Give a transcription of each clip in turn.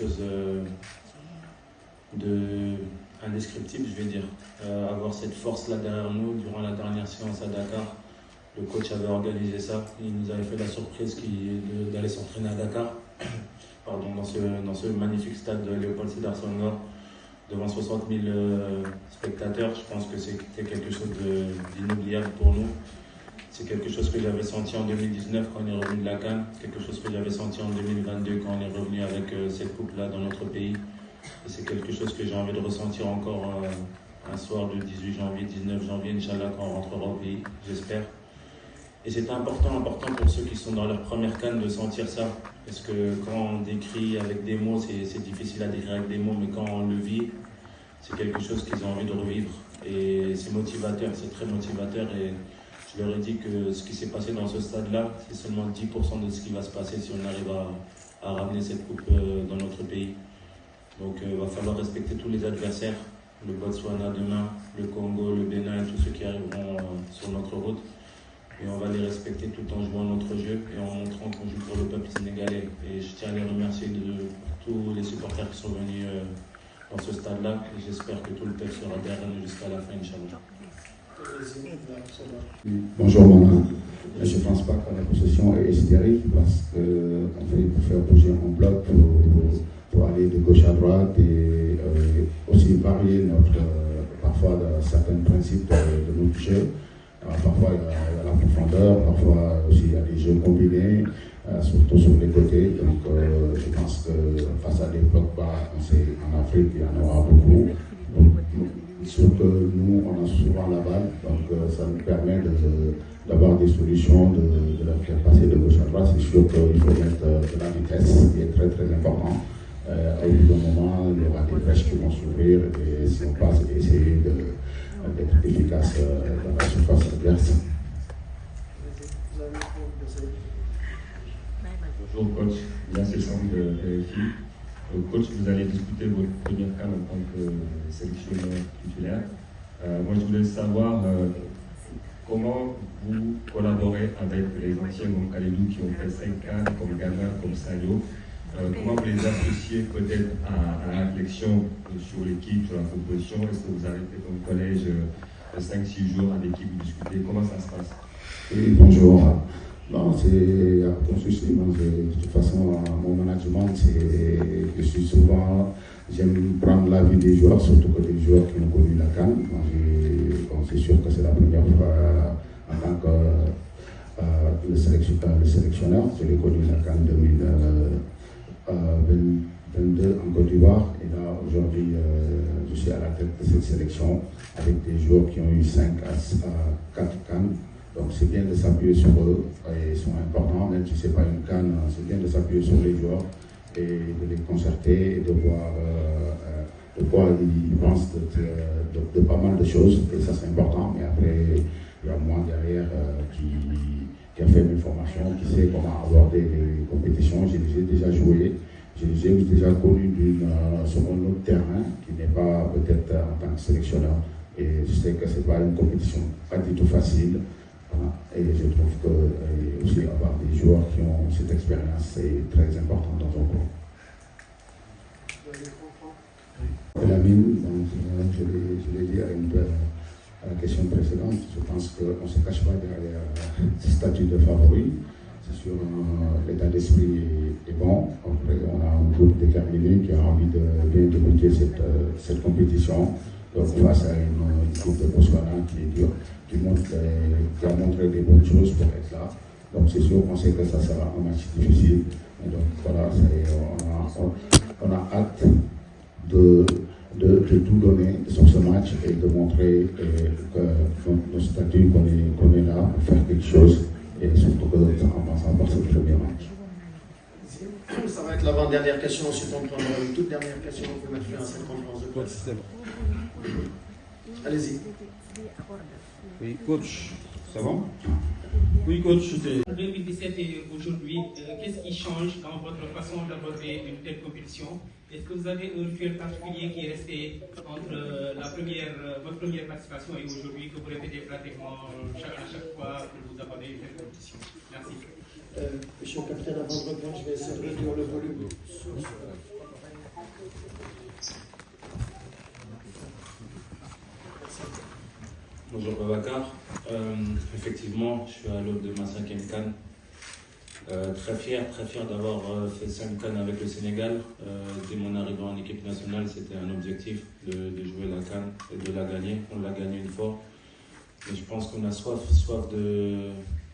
chose indescriptible, je vais dire. Avoir cette force-là derrière nous, durant la dernière séance à Dakar, le coach avait organisé ça. Il nous avait fait la surprise d'aller s'entraîner à Dakar, pardon, dans ce magnifique stade de Léopold Sédar Senghor, devant 60 000 spectateurs. Je pense que c'était quelque chose d'inoubliable pour nous. C'est quelque chose que j'avais senti en 2019 quand on est revenu de la CAN, quelque chose que j'avais senti en 2022 quand on est revenu avec cette coupe-là dans notre pays. Et c'est quelque chose que j'ai envie de ressentir encore un soir du 18 janvier, 19 janvier, Inch'Allah, quand on rentrera au pays, j'espère. Et c'est important pour ceux qui sont dans leur première CAN de sentir ça. Parce que quand on décrit avec des mots, c'est difficile à décrire avec des mots, mais quand on le vit, c'est quelque chose qu'ils ont envie de revivre. Et c'est motivateur, c'est très motivateur. Et je leur ai dit que ce qui s'est passé dans ce stade-là, c'est seulement 10% de ce qui va se passer si on arrive à ramener cette coupe dans notre pays. Donc il va falloir respecter tous les adversaires, le Botswana demain, le Congo, le Bénin et tous ceux qui arriveront sur notre route. Et on va les respecter tout en jouant notre jeu et en montrant qu'on joue pour le peuple sénégalais. Et je tiens à les remercier de tous les supporters qui sont venus dans ce stade-là. Et j'espère que tout le peuple sera derrière nous jusqu'à la fin, Inch'Allah. Bonjour Maman. Je ne pense pas que la possession est hystérique parce qu'on fait pour faire bouger en bloc pour aller de gauche à droite et aussi varier parfois certains principes de notre jeu. Parfois il y a la profondeur, parfois aussi il y a des jeux combinés, surtout sur les côtés. Donc je pense que face à des blocs bas, en Afrique il y en aura beaucoup. Donc, sûr que nous on a souvent la balle, donc ça nous permet d'avoir des solutions, de la faire passer de gauche à droite. C'est sûr qu'il faut mettre de la vitesse, qui est très très important. Au bout d'un moment, il y aura des brèches qui vont s'ouvrir et si on passe, essayer d'être efficace dans la surface adverse. Bonjour coach, bien c'est Sam de RFI. Coach, vous allez discuter votre première CAN en tant que sélectionneur titulaire. Moi je voulais savoir comment vous collaborez avec les anciens comme Kalidou qui ont fait 5 CAN, comme Ghana, comme Sadio. Comment vous les associez peut-être à la réflexion sur l'équipe, sur la composition? Est-ce que vous arrêtez comme collège 5-6 jours à l'équipe pour discuter? Comment ça se passe? Oui, bonjour. Non, c'est aucun souci. De toute façon, mon management, j'aime prendre l'avis des joueurs, surtout que des joueurs qui ont connu la CAN. C'est sûr que c'est la première fois en tant que le sélectionneur. J'ai connu la CAN 2022 en Côte d'Ivoire. Et là, aujourd'hui, je suis à la tête de cette sélection avec des joueurs qui ont eu 5 à 4 CAN. Donc c'est bien de s'appuyer sur eux, et ils sont importants, même si ce n'est pas une CAN, c'est bien de s'appuyer sur les joueurs et de les concerter et de voir de quoi ils pensent de pas mal de choses, et ça c'est important. Mais après, il y a moi derrière qui a fait mes formations, qui sait comment aborder les compétitions. Je les ai déjà jouées, je les ai déjà connus sur un autre terrain qui n'est pas peut-être en tant que sélectionneur. Et je sais que ce n'est pas une compétition pas du tout facile. Et je trouve que aussi avoir des joueurs qui ont cette expérience, c'est très important dans un groupe. La mine, donc, je l'ai dit à la question précédente, je pense qu'on ne se cache pas derrière ce statut de favori. C'est sûr, l'état d'esprit est bon. Après, on a un groupe déterminé qui a envie de bien débuter cette compétition. Donc face à une équipe de Botswana qui est dure, qui a montré des bonnes choses pour être là. Donc c'est sûr qu'on sait que ça sera un match difficile. Et donc voilà, on a hâte de tout donner sur ce match et de montrer que nos statuts qu'on est là pour faire quelque chose, et surtout en passant par ce premier match. Ça va être l'avant-dernière question, ensuite on prendra une toute dernière question pour mettre fin à cette conférence de presse. Allez-y. Oui, coach, ça va? Oui, coach. 2017 et aujourd'hui, qu'est-ce qui change dans votre façon d'aborder une telle compétition? Est-ce que vous avez un rituel particulier qui est resté entre votre première participation et aujourd'hui, que vous répétez pratiquement à chaque fois que vous abordez une telle compétition? Merci. Monsieur le capitaine, avant de répondre, je vais essayer de réduire le volume. Bonjour Babacar. Effectivement, je suis à l'aube de ma 5e CAN. Très fier d'avoir fait 5 CAN avec le Sénégal. Dès mon arrivée en équipe nationale, c'était un objectif de jouer la CAN et de la gagner. On l'a gagné une fois. Mais je pense qu'on a soif de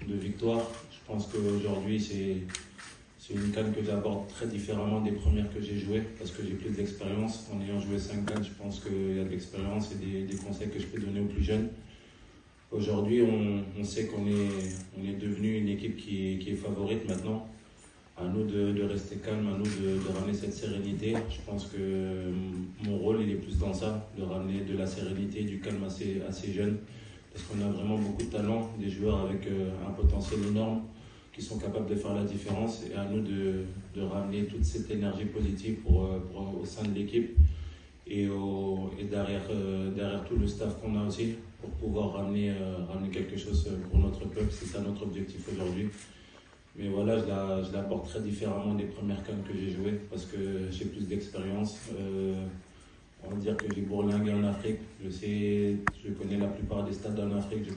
victoire. Je pense qu'aujourd'hui, c'est une CAN que j'aborde très différemment des premières que j'ai jouées parce que j'ai plus d'expérience. En ayant joué 5 CAN, je pense qu'il y a de l'expérience et des conseils que je peux donner aux plus jeunes. Aujourd'hui, on sait qu'on est devenu une équipe qui est favorite maintenant. À nous de rester calme, à nous de ramener cette sérénité. Je pense que mon rôle, il est plus dans ça, de ramener de la sérénité, du calme à ces jeunes. Parce qu'on a vraiment beaucoup de talent, des joueurs avec un potentiel énorme qui sont capables de faire la différence. Et à nous de ramener toute cette énergie positive au sein de l'équipe et derrière tout le staff qu'on a aussi, pour pouvoir ramener quelque chose pour notre peuple. C'est ça notre objectif aujourd'hui. Mais voilà, je l'apporte très différemment des premières CAN que j'ai jouées parce que j'ai plus d'expérience. On va dire que j'ai bourlingué en Afrique. Je connais la plupart des stades en Afrique.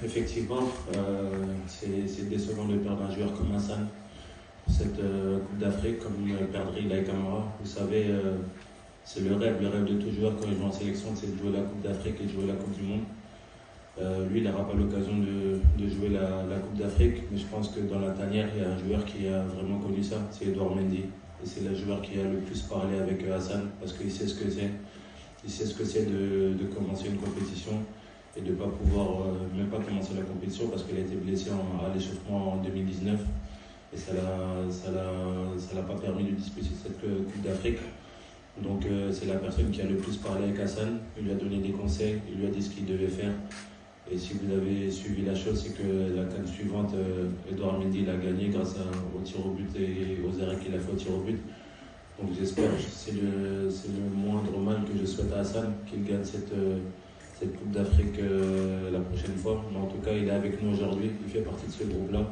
Effectivement, c'est décevant de perdre un joueur comme Hassan pour cette Coupe d'Afrique, comme perdre Ilaï Kamara. Vous savez, c'est le rêve de tout joueur quand il joue en sélection, c'est de jouer la Coupe d'Afrique et de jouer la Coupe du Monde. Lui, il n'aura pas l'occasion de jouer la Coupe d'Afrique, mais je pense que dans la tanière, il y a un joueur qui a vraiment connu ça, c'est Edouard Mendy. Et c'est le joueur qui a le plus parlé avec Hassan parce qu'il sait ce que c'est. Il sait ce que c'est de commencer une compétition et de ne pas pouvoir même pas commencer la compétition parce qu'il a été blessé à l'échauffement en 2019 et ça l'a pas permis de disputer cette Coupe d'Afrique. Donc c'est la personne qui a le plus parlé avec Hassan, il lui a donné des conseils, il lui a dit ce qu'il devait faire. Et si vous avez suivi la chose, c'est que la CAN suivante, Edouard Mendy l'a gagné grâce au tir au but et aux arrêts qu'il a fait au tir au but. Donc j'espère, c'est le moindre mal que je souhaite à Hassan, qu'il gagne cette Coupe d'Afrique la prochaine fois. Mais en tout cas, il est avec nous aujourd'hui, il fait partie de ce groupe-là.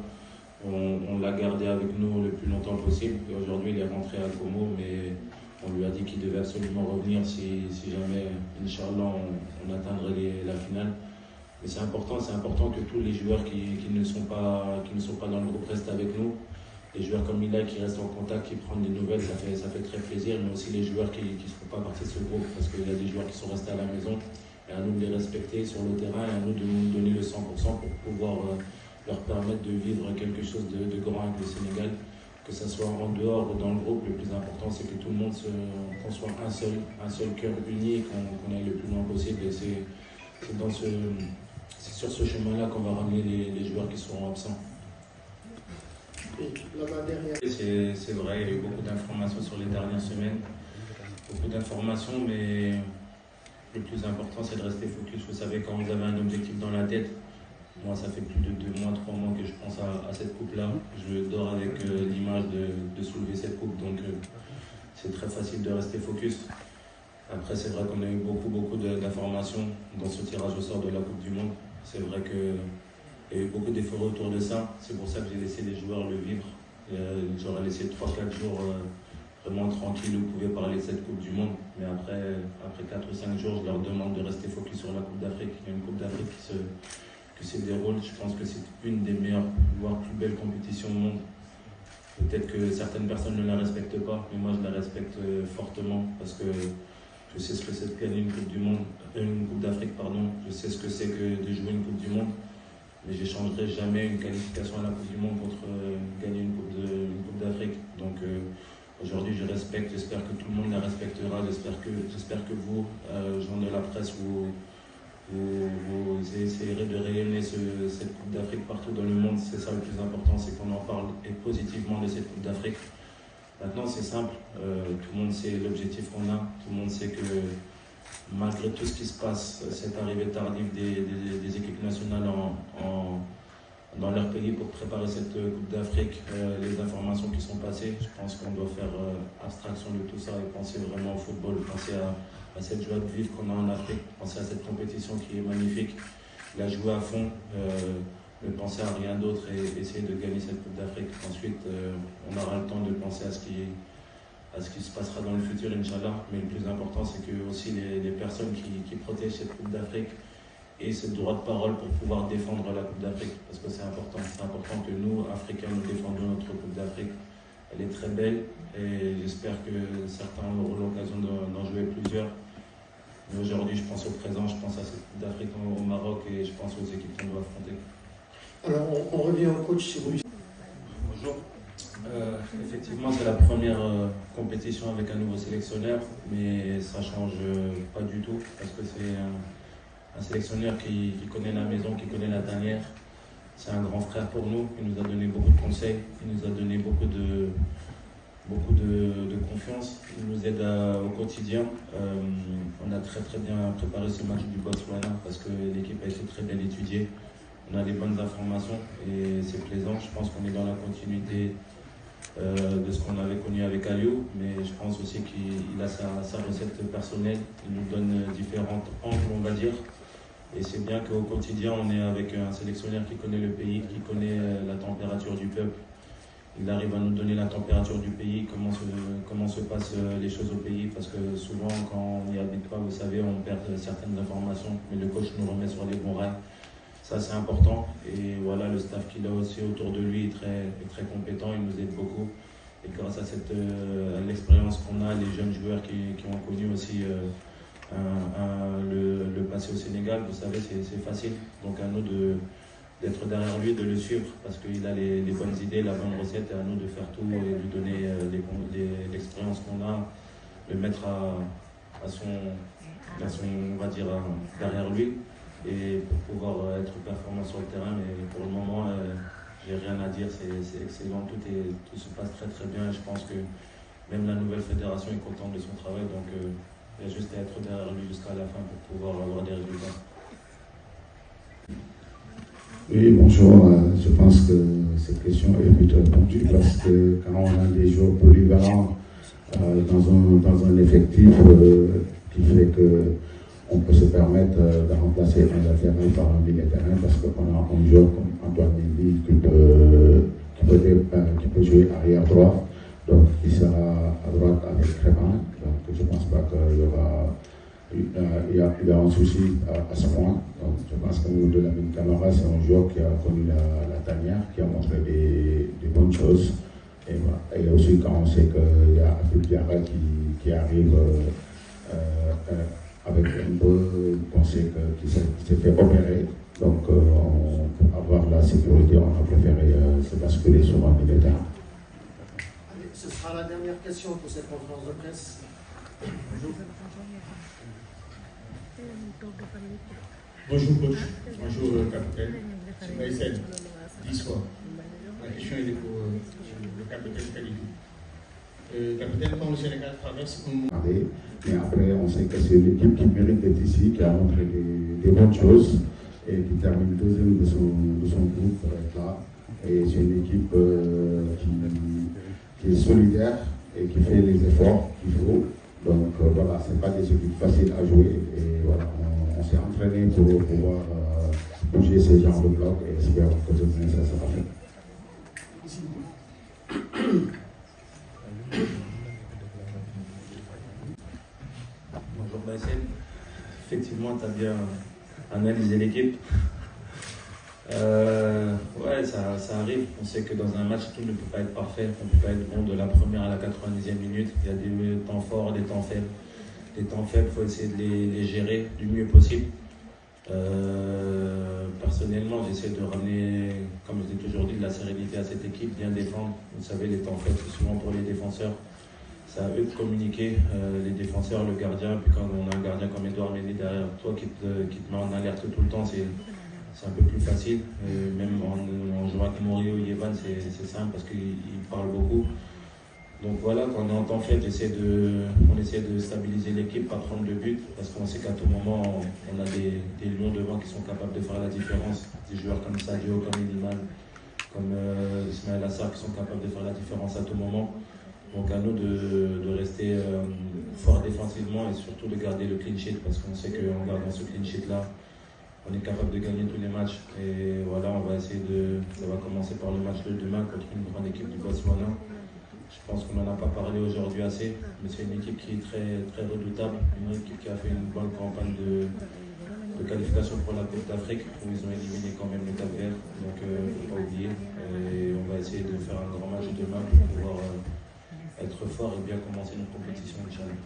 On l'a gardé avec nous le plus longtemps possible. Et aujourd'hui, il est rentré à Como, mais on lui a dit qu'il devait absolument revenir si jamais, Inch'Allah, on atteindrait la finale. Mais c'est important que tous les joueurs qui ne sont pas dans le groupe restent avec nous les joueurs comme Mila qui restent en contact, qui prennent des nouvelles, ça fait très plaisir, mais aussi les joueurs qui ne font pas partie de ce groupe, parce qu'il y a des joueurs qui sont restés à la maison, et à nous de les respecter sur le terrain, et à nous de nous donner le 100% pour pouvoir leur permettre de vivre quelque chose de grand avec le Sénégal, que ce soit en dehors ou dans le groupe. Le plus important, c'est que tout le monde qu'on soit un seul cœur uni, qu'on aille le plus loin possible, et c'est sur ce chemin-là qu'on va ramener les joueurs qui seront absents. C'est vrai, il y a eu beaucoup d'informations sur les dernières semaines, beaucoup d'informations, mais le plus important c'est de rester focus. Vous savez, quand vous avez un objectif dans la tête, moi ça fait plus de 2 mois, 3 mois que je pense à cette coupe-là. Je dors avec l'image de soulever cette coupe, donc c'est très facile de rester focus. Après, c'est vrai qu'on a eu beaucoup d'informations dans ce tirage au sort de la Coupe du Monde. C'est vrai qu'il y a eu beaucoup d'efforts autour de ça. C'est pour ça que j'ai laissé les joueurs le vivre. J'aurais laissé 3-4 jours vraiment tranquilles où ils pouvaient parler de cette Coupe du Monde. Mais après 4 ou 5 jours, je leur demande de rester focus sur la Coupe d'Afrique. Il y a une Coupe d'Afrique qui se déroule. Je pense que c'est une des meilleures, voire plus belles compétitions au monde. Peut-être que certaines personnes ne la respectent pas, mais moi je la respecte fortement parce que je sais ce que c'est de gagner une Coupe du Monde, une Coupe d'Afrique, pardon. Je sais ce que c'est que de jouer une Coupe du Monde. Mais je n'échangerai jamais une qualification à la Coupe du Monde contre gagner une Coupe d'Afrique. Donc aujourd'hui, je respecte, j'espère que tout le monde la respectera. J'espère que vous, gens de la presse, vous essayerez de rayonner cette Coupe d'Afrique partout dans le monde. C'est ça le plus important, c'est qu'on en parle et positivement de cette Coupe d'Afrique. Maintenant, c'est simple, tout le monde sait l'objectif qu'on a, tout le monde sait que malgré tout ce qui se passe, cette arrivée tardive des équipes nationales dans leur pays pour préparer cette Coupe d'Afrique, les informations qui sont passées, je pense qu'on doit faire abstraction de tout ça et penser vraiment au football, penser à cette joie de vivre qu'on a en Afrique, penser à cette compétition qui est magnifique, la jouer à fond, ne penser à rien d'autre et essayer de gagner cette Coupe d'Afrique. Ensuite, on aura le temps de penser à ce qui se passera dans le futur, Inch'Allah. Mais le plus important, c'est que aussi les personnes qui protègent cette Coupe d'Afrique aient ce droit de parole pour pouvoir défendre la Coupe d'Afrique. Parce que c'est important. C'est important que nous, Africains, nous défendons notre Coupe d'Afrique. Elle est très belle et j'espère que certains auront l'occasion d'en jouer plusieurs. Mais aujourd'hui, je pense au présent, je pense à cette Coupe d'Afrique au Maroc et je pense aux équipes qu'on doit affronter. Alors, on revient au coach sur lui. Bonjour. Effectivement, c'est la première compétition avec un nouveau sélectionneur, mais ça ne change pas du tout parce que c'est un sélectionneur qui connaît la maison, qui connaît la tanière. C'est un grand frère pour nous, il nous a donné beaucoup de conseils, il nous a donné beaucoup de confiance, il nous aide au quotidien. On a très bien préparé ce match du Botswana parce que l'équipe a été très bien étudiée. On a des bonnes informations et c'est plaisant. Je pense qu'on est dans la continuité de ce qu'on avait connu avec Aliou, mais je pense aussi qu'il a sa recette personnelle. Il nous donne différentes angles, on va dire. Et c'est bien qu'au quotidien, on est avec un sélectionneur qui connaît le pays, qui connaît la température du peuple. Il arrive à nous donner la température du pays, comment se passent les choses au pays, parce que souvent, quand on n'y habite pas, vous savez, on perd certaines informations, mais le coach nous remet sur les bons rails. Ça, c'est important. Et voilà, le staff qu'il a aussi autour de lui est très compétent, il nous aide beaucoup. Et grâce à l'expérience qu'on a, les jeunes joueurs qui ont connu aussi le passé au Sénégal, vous savez, c'est facile. Donc à nous d'être derrière lui, de le suivre, parce qu'il a les bonnes idées, la bonne recette, et à nous de faire tout et lui donner l'expérience qu'on a, le mettre à son, on va dire, derrière lui, et pour pouvoir être performant sur le terrain. Mais pour le moment, j'ai rien à dire, c'est excellent, tout se passe très bien, et je pense que même la nouvelle fédération est contente de son travail, donc il y a juste à être derrière lui jusqu'à la fin pour pouvoir avoir des résultats. Oui, bonjour. Je pense que cette question est vite répondue parce que quand on a des joueurs polyvalents dans un effectif qui fait qu'on peut se permettre de remplacer un latéral par un milieu de terrain parce qu'on a un joueur comme Antoine Mendy qui peut jouer arrière droit, donc il sera à droite avec Crémin. Donc je ne pense pas qu'il y a un souci à ce point. Donc, je pense que de Lamine Camara, c'est un joueur qui a connu la tanière, qui a montré des bonnes choses. Et, voilà. Et aussi quand on sait qu'il y a Abdul Diarra qui arrive avec un peu, on sait qu'il s'est fait opérer. Donc pour avoir la sécurité, on a préféré se basculer sur un militaire. Allez, ce sera la dernière question pour cette conférence de presse. Bonjour. Bonjour coach, bonjour capitaine. C'est Maïsen, 10 fois. La question est pour le capitaine Kalidou. Capitaine, quand le Sénégal traverse Mais après, on sait que c'est une équipe qui mérite d'être ici, qui a montré des bonnes choses et qui termine deuxième de son groupe pour être là. Et c'est une équipe qui est solidaire et qui fait les efforts qu'il faut. Donc voilà, ce n'est pas des équipes faciles à jouer. Et voilà, on s'est entraîné pour pouvoir bouger ces genres de blocs et espérons que demain ça sera fait. Bonjour Bassel. Effectivement, tu as bien analysé l'équipe. Ouais, ça arrive. On sait que dans un match, tout ne peut pas être parfait. On ne peut pas être bon de la première à la 90e minute. Il y a des temps forts, des temps faibles. Les temps faibles, il faut essayer de les gérer du mieux possible. Personnellement, j'essaie de ramener, comme je l'ai toujours dit, de la sérénité à cette équipe, bien défendre. Vous savez, les temps faibles, c'est souvent pour les défenseurs. C'est à eux de communiquer, les défenseurs, le gardien. Puis quand on a un gardien comme Edouard Mendy derrière toi qui te met en alerte tout le temps, c'est un peu plus facile. Même en jouant avec Mori ou Yevan, c'est simple parce qu'il parle beaucoup. Donc voilà, quand on est en temps faible, on essaie de stabiliser l'équipe, pas prendre de but, parce qu'on sait qu'à tout moment, on a des lions devant qui sont capables de faire la différence. Des joueurs comme Sadio, comme Iliman, comme Ismaël Assar qui sont capables de faire la différence à tout moment. Donc à nous de rester fort défensivement et surtout de garder le clean sheet, parce qu'on sait qu'en gardant ce clean sheet-là, on est capable de gagner tous les matchs. Et voilà, on va essayer ça va commencer par le match de demain contre une grande équipe du Botswana. Je pense qu'on n'en a pas parlé aujourd'hui assez, mais c'est une équipe qui est très, très redoutable, une équipe qui a fait une bonne campagne de qualification pour la Coupe d'Afrique, où ils ont éliminé quand même le Cap-Vert, donc il ne faut pas oublier. Et on va essayer de faire un grand match demain pour pouvoir être fort et bien commencer notre compétition, Inch'Allah.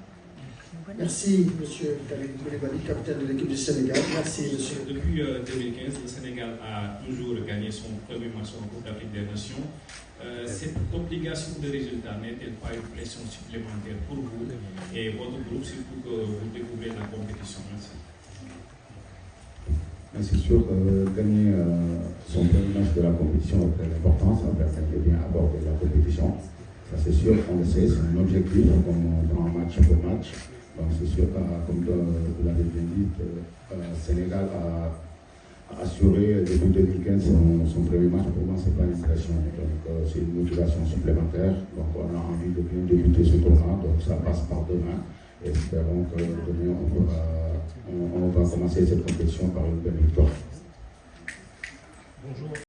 Merci, M. Khalid Koulibaly, capitaine de l'équipe du Sénégal. Merci, monsieur. Depuis 2015, le Sénégal a toujours gagné son premier match en Coupe d'Afrique des Nations. Cette obligation de résultat n'est-elle pas une pression supplémentaire pour vous et votre groupe, surtout que vous découvrez la compétition? Merci. C'est sûr que gagner son premier match de la compétition est très important, ça permet de bien aborder la compétition. Ça c'est sûr, on le sait, c'est un objectif comme dans un match pour match. Donc c'est sûr que, comme vous l'avez bien dit, le Sénégal a assuré depuis 2015 son premier match. Pour moi, ce n'est pas une pression, donc c'est une motivation supplémentaire. Donc on a envie de bien débuter ce tournoi, donc ça passe par demain. Et espérons que demain on va commencer cette compétition par une belle victoire. Bonjour.